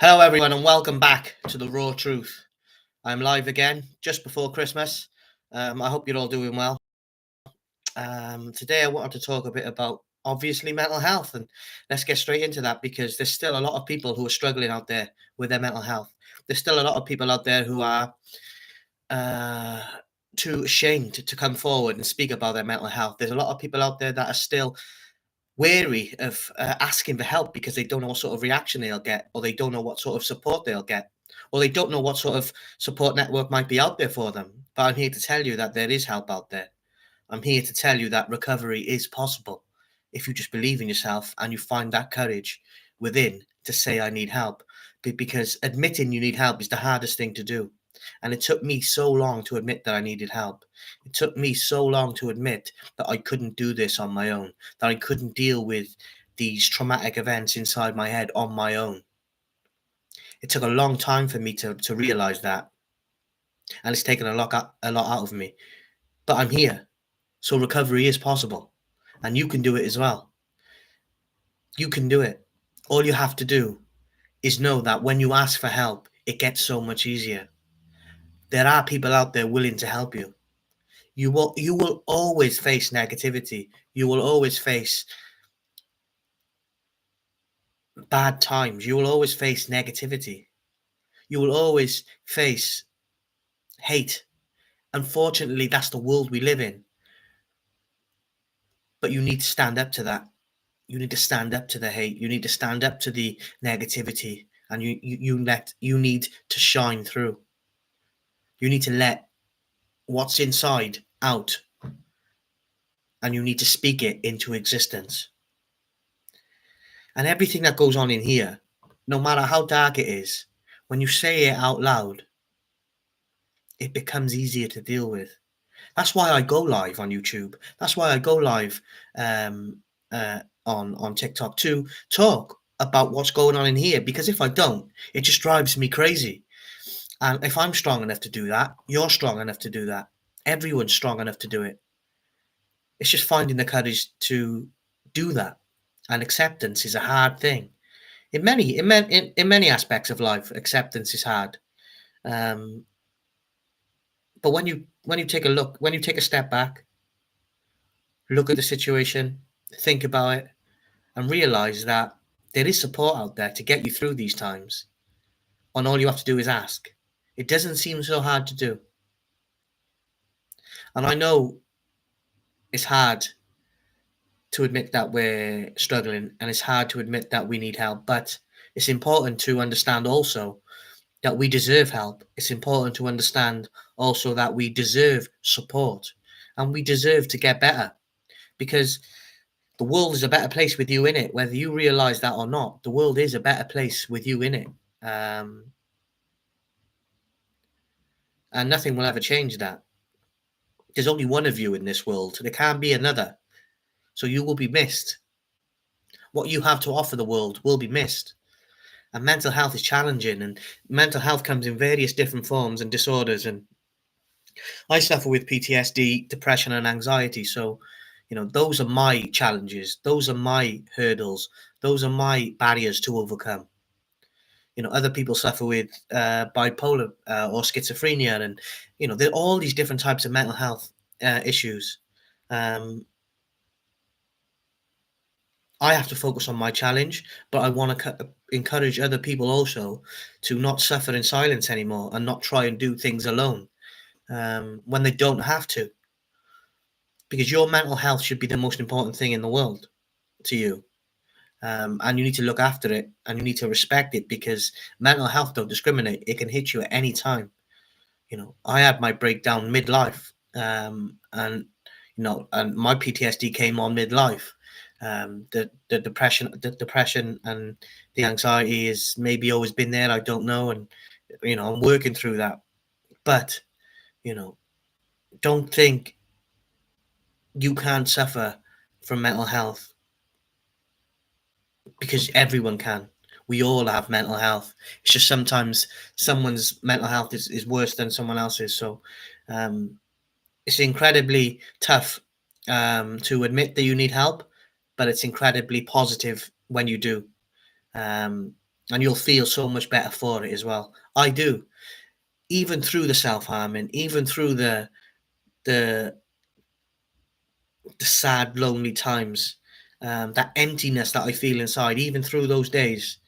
Hello, everyone, and welcome back to the Raw Truth. I'm live again just before Christmas. I hope you're all doing well. Today, I wanted to talk a bit about obviously mental health, and let's get straight into that because there's still a lot of people who are struggling out there with their mental health. There's still a lot of people out there who are uh, too ashamed to come forward and speak about their mental health. There's a lot of people out there that are still wary of asking for help because they don't know what sort of reaction they'll get, or they don't know what sort of support they'll get, or they don't know what sort of support network might be out there for them. But I'm here to tell you that there is help out there. I'm here to tell you that recovery is possible if you just believe in yourself and you find that courage within to say, I need help. Because admitting you need help is the hardest thing to do. And it took me so long to admit that I needed help. It took me so long to admit that I couldn't do this on my own, that I couldn't deal with these traumatic events inside my head on my own. It took a long time for me to realize that. And it's taken a lot out of me. But I'm here. So recovery is possible. And you can do it as well. You can do it. All you have to do is know that when you ask for help, it gets so much easier. There are people out there willing to help you. You will always face negativity. You will always face bad times. You will always face negativity. You will always face hate. Unfortunately, that's the world we live in. But you need to stand up to that. You need to stand up to the hate. You need to stand up to the negativity, and you need to shine through. You need to let what's inside out, and you need to speak it into existence. And everything that goes on in here, no matter how dark it is, when you say it out loud, it becomes easier to deal with. That's why I go live on YouTube. That's why I go live on TikTok to talk about what's going on in here. Because if I don't, it just drives me crazy. And if I'm strong enough to do that, you're strong enough to do that. Everyone's strong enough to do it. It's just finding the courage to do that. And acceptance is a hard thing. In many aspects of life, acceptance is hard. But when you take a step back, look at the situation, think about it, and realize that there is support out there to get you through these times. And all you have to do is ask. It doesn't seem so hard to do. And I know it's hard to admit that we're struggling, and it's hard to admit that we need help, but it's important to understand also that we deserve help. It's important to understand also that we deserve support and we deserve to get better, because the world is a better place with you in it, whether you realize that or not. The world is a better place with you in it. And nothing will ever change that. There's only one of you in this world. There can't be another. So you will be missed. What you have to offer the world will be missed. And mental health is challenging, and mental health comes in various different forms and disorders. And I suffer with PTSD, depression, and anxiety. So, those are my challenges. Those are my hurdles. Those are my barriers to overcome. Other people suffer with bipolar or schizophrenia, and there are all these different types of mental health issues. I have to focus on my challenge, but I want to encourage other people also to not suffer in silence anymore and not try and do things alone when they don't have to. Because your mental health should be the most important thing in the world to you. And you need to look after it, and you need to respect it, because mental health don't discriminate. It can hit you at any time. I had my breakdown midlife, and my PTSD came on midlife. The depression and the anxiety has maybe always been there. I don't know, and I'm working through that. But don't think you can't suffer from mental health, because everyone can. We all have mental health. It's just sometimes someone's mental health is worse than someone else's. So it's incredibly tough to admit that you need help, but it's incredibly positive when you do. and you'll feel so much better for it as well. I do. Even through the self-harming, even through the the sad, lonely times, that emptiness that I feel inside, even through those days,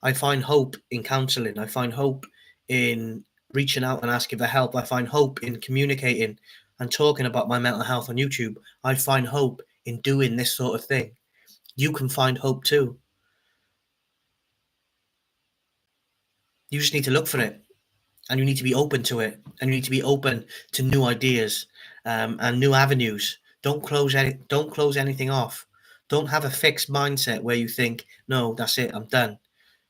I find hope in counseling. I find hope in reaching out and asking for help. I find hope in communicating and talking about my mental health on YouTube. I find hope in doing this sort of thing. You can find hope too. You just need to look for it, and you need to be open to it, and you need to be open to new ideas, and new avenues. Don't close anything off. Don't have a fixed mindset where you think, no, that's it, I'm done.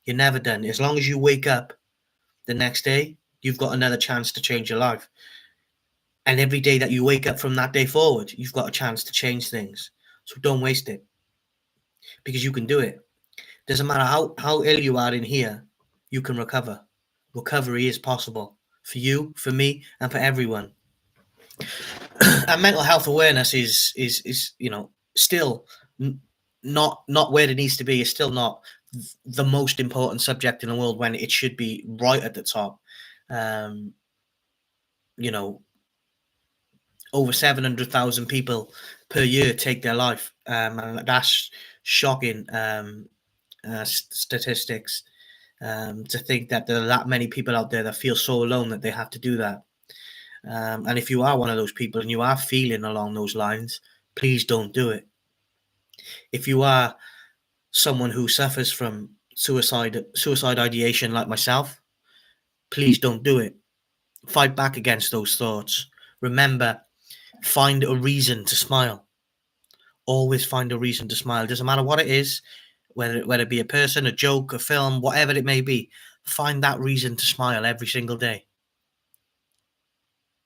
You're never done. As long as you wake up the next day, you've got another chance to change your life. And every day that you wake up from that day forward, you've got a chance to change things. So don't waste it, because you can do it. Doesn't matter how ill you are in here, you can recover. Recovery is possible for you, for me, and for everyone. And mental health awareness is still not where it needs to be. It's still not the most important subject in the world, when it should be right at the top. Um, you know, over 700,000 people per year take their life, and that's shocking statistics. To think that there are that many people out there that feel so alone that they have to do that. And if you are one of those people and you are feeling along those lines, please don't do it. If you are someone who suffers from suicide ideation like myself, please don't do it. Fight back against those thoughts. Remember, find a reason to smile. Always find a reason to smile. Doesn't matter what it is, whether it be a person, a joke, a film, whatever it may be. Find that reason to smile every single day.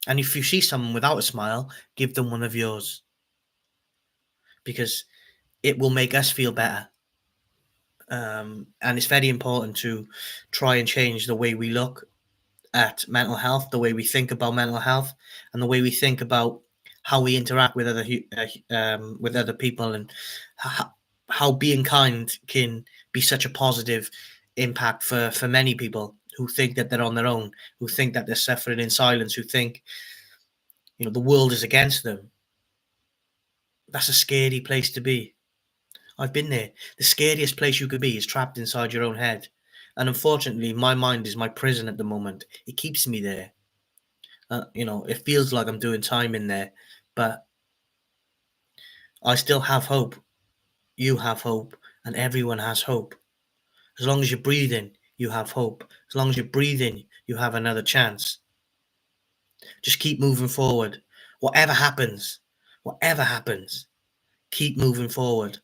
And if you see someone without a smile, give them one of yours, because it will make us feel better. And it's very important to try and change the way we look at mental health, the way we think about mental health, and the way we think about how we interact with other people, and how being kind can be such a positive impact for many people who think that they're on their own, who think that they're suffering in silence, who think the world is against them. That's a scary place to be. I've been there. The scariest place you could be is trapped inside your own head. And unfortunately, my mind is my prison at the moment. It keeps me there. It feels like I'm doing time in there, but I still have hope. You have hope, and everyone has hope. As long as you're breathing, you have hope. As long as you're breathing, you have another chance. Just keep moving forward. Whatever happens, keep moving forward.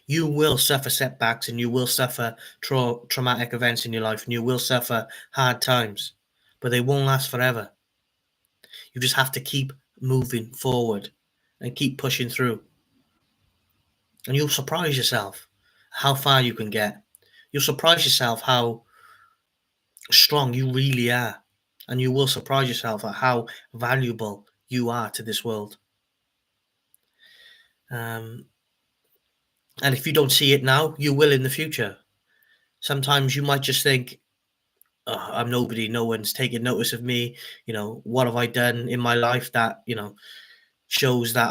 You will suffer setbacks, and you will suffer traumatic events in your life, and you will suffer hard times, but they won't last forever. You just have to keep moving forward and keep pushing through. And you'll surprise yourself how far you can get. You'll surprise yourself how strong you really are. And you will surprise yourself at how valuable you are to this world. And if you don't see it now, you will in the future. Sometimes you might just think, oh, I'm nobody, no one's taking notice of me. What have I done in my life that shows that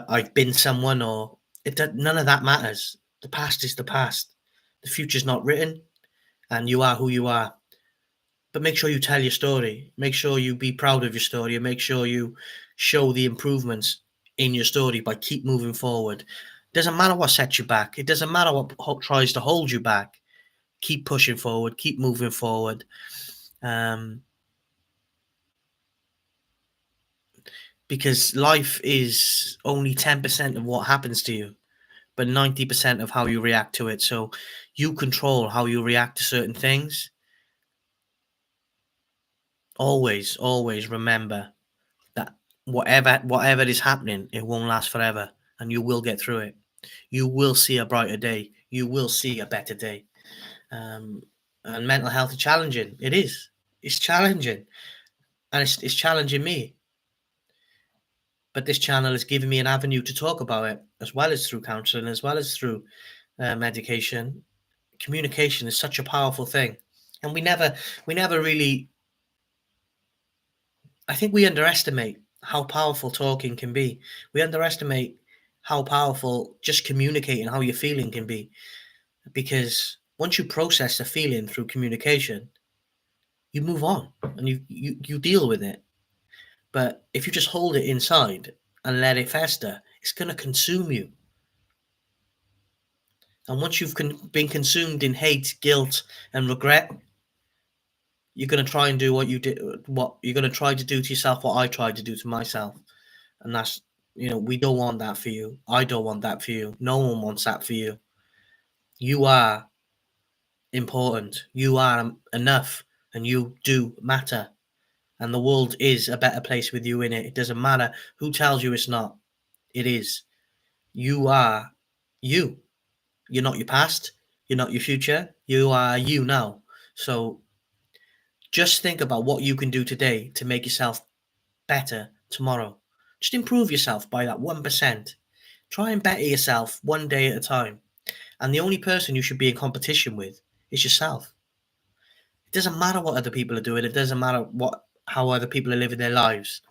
I've been someone? Or none of that matters. The past is the past. The future's not written, and you are who you are. But make sure you tell your story. Make sure you be proud of your story, and make sure you show the improvements in your story by keep moving forward. Doesn't matter what sets you back. It doesn't matter what tries to hold you back. Keep pushing forward. Keep moving forward. Because life is only 10% of what happens to you, but 90% of how you react to it. So you control how you react to certain things. Always remember that whatever is happening, it won't last forever, and you will get through it. You will see a brighter day. You will see a better day. And mental health is challenging. It is. It's challenging, and it's challenging me. But this channel is giving me an avenue to talk about it, as well as through counselling, as well as through medication. Communication is such a powerful thing, and we never really. I think we underestimate how powerful talking can be. We underestimate how powerful just communicating how you're feeling can be, because once you process a feeling through communication, you move on and you deal with it. But if you just hold it inside and let it fester, it's going to consume you. And once you've been consumed in hate, guilt, and regret, you're going to try and do what you did, what you're going to try to do to yourself, what I tried to do to myself. And that's, we don't want that for you. I don't want that for you. No one wants that for you. You are important. You are enough, and you do matter. And the world is a better place with you in it. It doesn't matter who tells you it's not. It is. You are you. You're not your past. You're not your future. You are you now. So just think about what you can do today to make yourself better tomorrow. Just improve yourself by that 1%. Try and better yourself one day at a time. And the only person you should be in competition with is yourself. It doesn't matter what other people are doing. It doesn't matter how other people are living their lives.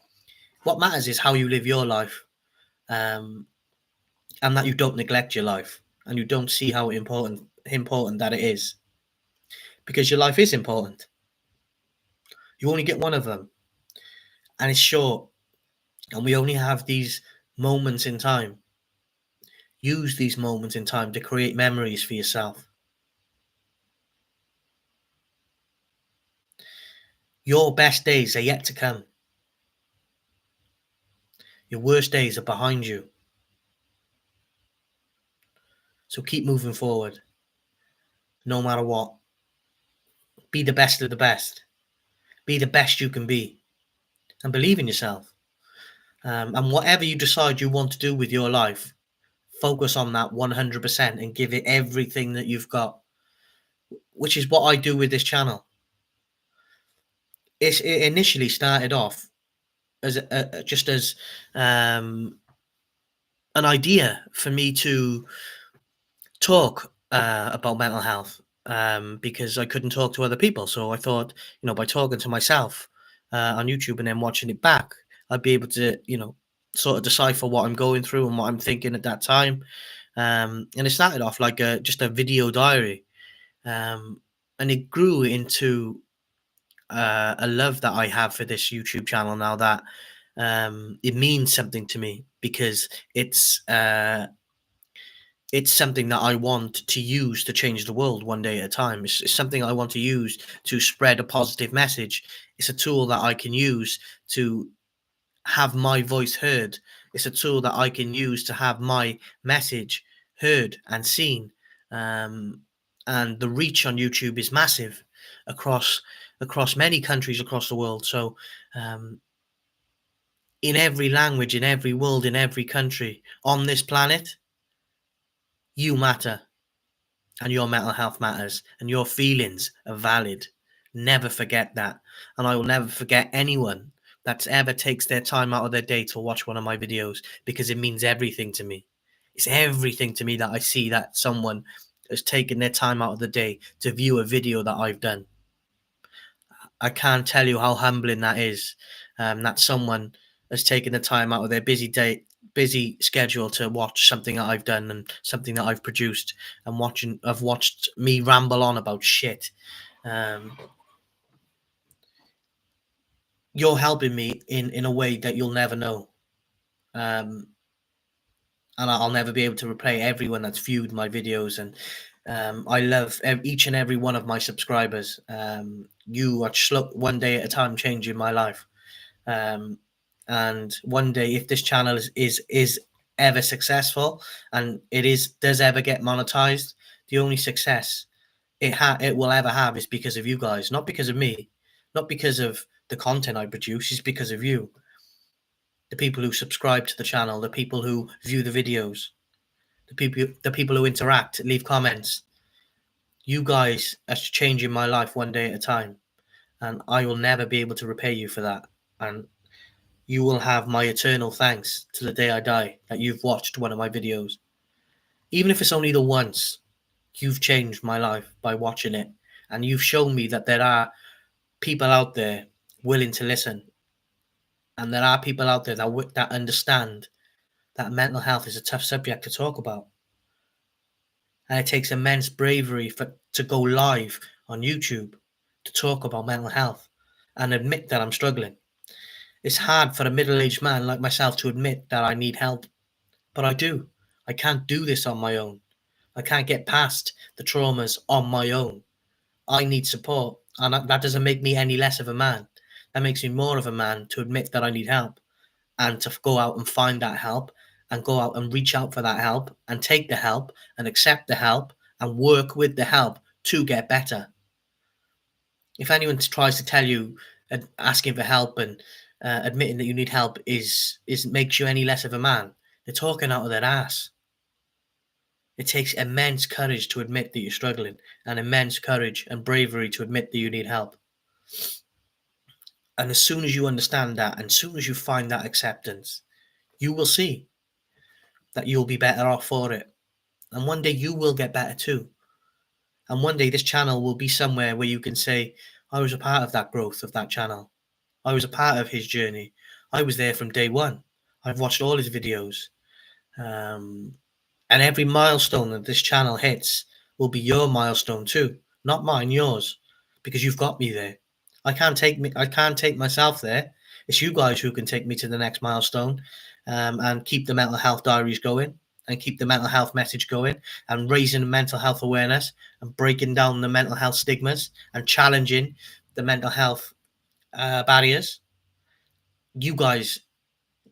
What matters is how you live your life, and that you don't neglect your life, and you don't see how important that it is, because your life is important. You only get one of them, and it's short, and we only have these moments in time. Use these moments in time to create memories for yourself. Your best days are yet to come. Your worst days are behind you. So keep moving forward, no matter what. Be the best of the best. Be the best you can be, and believe in yourself. And whatever you decide you want to do with your life, focus on that 100% and give it everything that you've got, which is what I do with this channel. It initially started off as just as an idea for me to talk about mental health, because I couldn't talk to other people. So I thought, by talking to myself on YouTube and then watching it back, I'd be able to, sort of decipher what I'm going through and what I'm thinking at that time. And it started off like just a video diary, and it grew into a love that I have for this YouTube channel now, that it means something to me, because it's something that I want to use to change the world one day at a time. It's something I want to use to spread a positive message. It's a tool that I can use to have my voice heard. It's a tool that I can use to have my message heard and seen. And the reach on YouTube is massive across many countries across the world. So in every language, in every world, in every country on this planet, you matter. And your mental health matters, and your feelings are valid. Never forget that. And I will never forget anyone that ever takes their time out of their day to watch one of my videos, because it means everything to me. It's everything to me that I see that someone has taken their time out of the day to view a video that I've done. I can't tell you how humbling that is, that someone has taken the time out of their busy schedule to watch something that I've done and something that I've produced, and I've watched me ramble on about shit. Um, you're helping me in a way that you'll never know. Um, and I'll never be able to repay everyone that's viewed my videos. And I love each and every one of my subscribers. You are one day at a time changing my life. And one day, if this channel is ever successful, and does ever get monetized, the only success it will ever have is because of you guys, not because of me, not because of the content I produce. It's because of you, the people who subscribe to the channel, the people who view the videos, the people who interact, leave comments. You guys are changing my life one day at a time, and I will never be able to repay you for that. And you will have my eternal thanks to the day I die that you've watched one of my videos. Even if it's only the once, you've changed my life by watching it. And you've shown me that there are people out there willing to listen. And there are people out there that understand that mental health is a tough subject to talk about. And it takes immense bravery to go live on YouTube to talk about mental health and admit that I'm struggling. It's hard for a middle-aged man like myself to admit that I need help, but I do. I can't do this on my own. I can't get past the traumas on my own. I need support, and that doesn't make me any less of a man. That makes me more of a man to admit that I need help and to go out and find that help and go out and reach out for that help and take the help and accept the help and work with the help to get better. If anyone tries to tell you asking for help and admitting that you need help is makes you any less of a man, they're talking out of their ass. It takes immense courage to admit that you're struggling, and immense courage and bravery to admit that you need help. And as soon as you understand that, and as soon as you find that acceptance, you will see that you'll be better off for it. And one day you will get better too. And one day this channel will be somewhere where you can say, I was a part of that growth of that channel. I was a part of his journey. I was there from day one. I've watched all his videos. Um, and every milestone that this channel hits will be your milestone too. Not mine, yours. Because you've got me there. I can't take myself there. It's you guys who can take me to the next milestone, and keep the mental health diaries going and keep the mental health message going and raising mental health awareness and breaking down the mental health stigmas and challenging the mental health barriers. You guys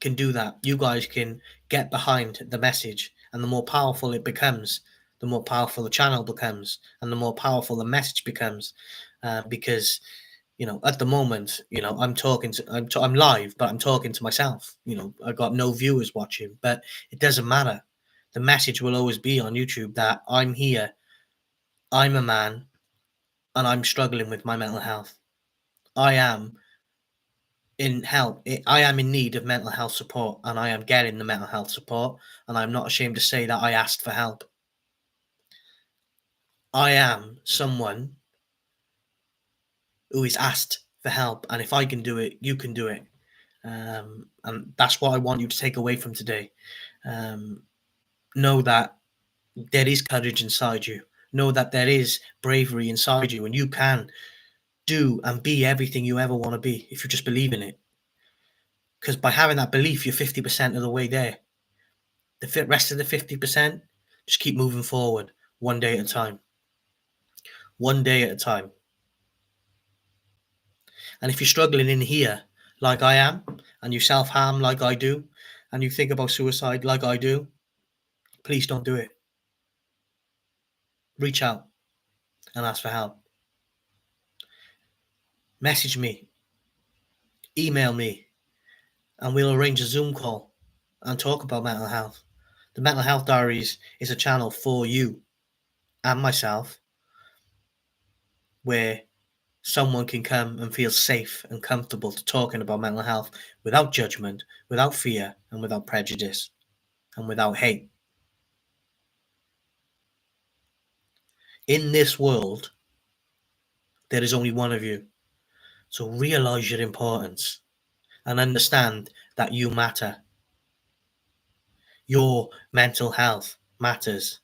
can do that. You guys can get behind the message, and the more powerful it becomes, the more powerful the channel becomes, and the more powerful the message becomes. Because at the moment, I'm live, but I'm talking to myself. I got no viewers watching, but it doesn't matter. The message will always be on YouTube that I'm here, I'm a man, and I'm struggling with my mental health. I am in help. I am in need of mental health support, and I am getting the mental health support, and I'm not ashamed to say that I asked for help. I am someone who is asked for help, and if I can do it, you can do it. And that's what I want you to take away from today. Know that there is courage inside you. Know that there is bravery inside you, and you can do and be everything you ever want to be if you just believe in it. Because by having that belief, you're 50% of the way there. The rest of the 50%, just keep moving forward one day at a time. One day at a time. And if you're struggling in here, like I am, and you self-harm like I do, and you think about suicide like I do, please don't do it. Reach out and ask for help. Message me, email me, and we'll arrange a Zoom call and talk about mental health. The Mental Health Diaries is a channel for you and myself where someone can come and feel safe and comfortable to talking about mental health without judgment, without fear, and without prejudice, and without hate. In this world, there is only one of you. So realize your importance and understand that you matter. Your mental health matters.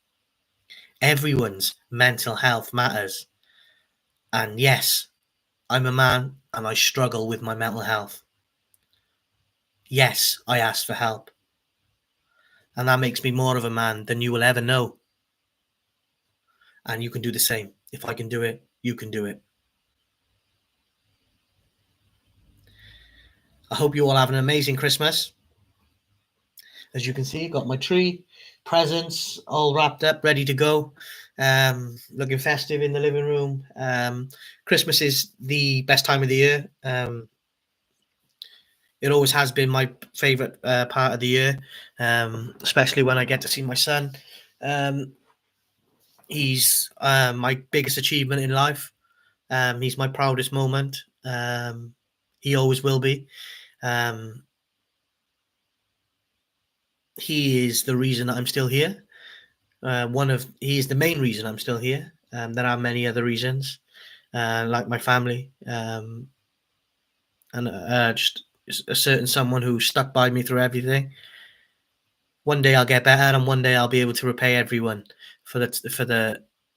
Everyone's mental health matters. And yes, I'm a man and I struggle with my mental health. Yes, I ask for help. And that makes me more of a man than you will ever know. And you can do the same. If I can do it, you can do it. I hope you all have an amazing Christmas. As you can see, got my tree, presents all wrapped up, ready to go. Looking festive in the living room. Christmas is the best time of the year. It always has been my favorite part of the year, especially when I get to see my son. He's my biggest achievement in life. He's my proudest moment. He always will be. He is the reason that I'm still here. He's the main reason I'm still here. There are many other reasons, like my family, and just a certain someone who stuck by me through everything. One day I'll get better, and one day I'll be able to repay everyone for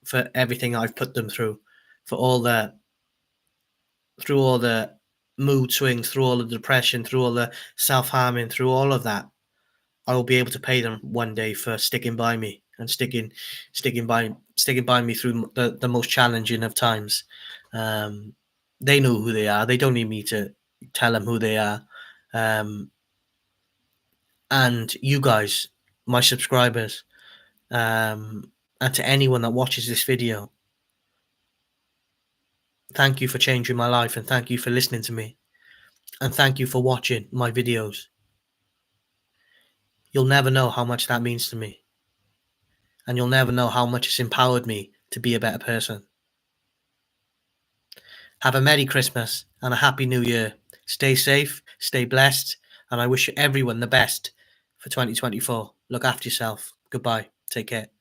for everything I've put them through, for all the mood swings, through all the depression, through all the self harming, through all of that. I will be able to pay them one day for sticking by me and sticking by me through the most challenging of times. Um, they know who they are. They don't need me to tell them who they are. Um, and you guys, my subscribers, and to anyone that watches this video, thank you for changing my life, and thank you for listening to me, and thank you for watching my videos. You'll never know how much that means to me, and you'll never know how much it's empowered me to be a better person. Have a Merry Christmas and a Happy New Year. Stay safe, stay blessed, and I wish everyone the best for 2024. Look after yourself. Goodbye. Take care.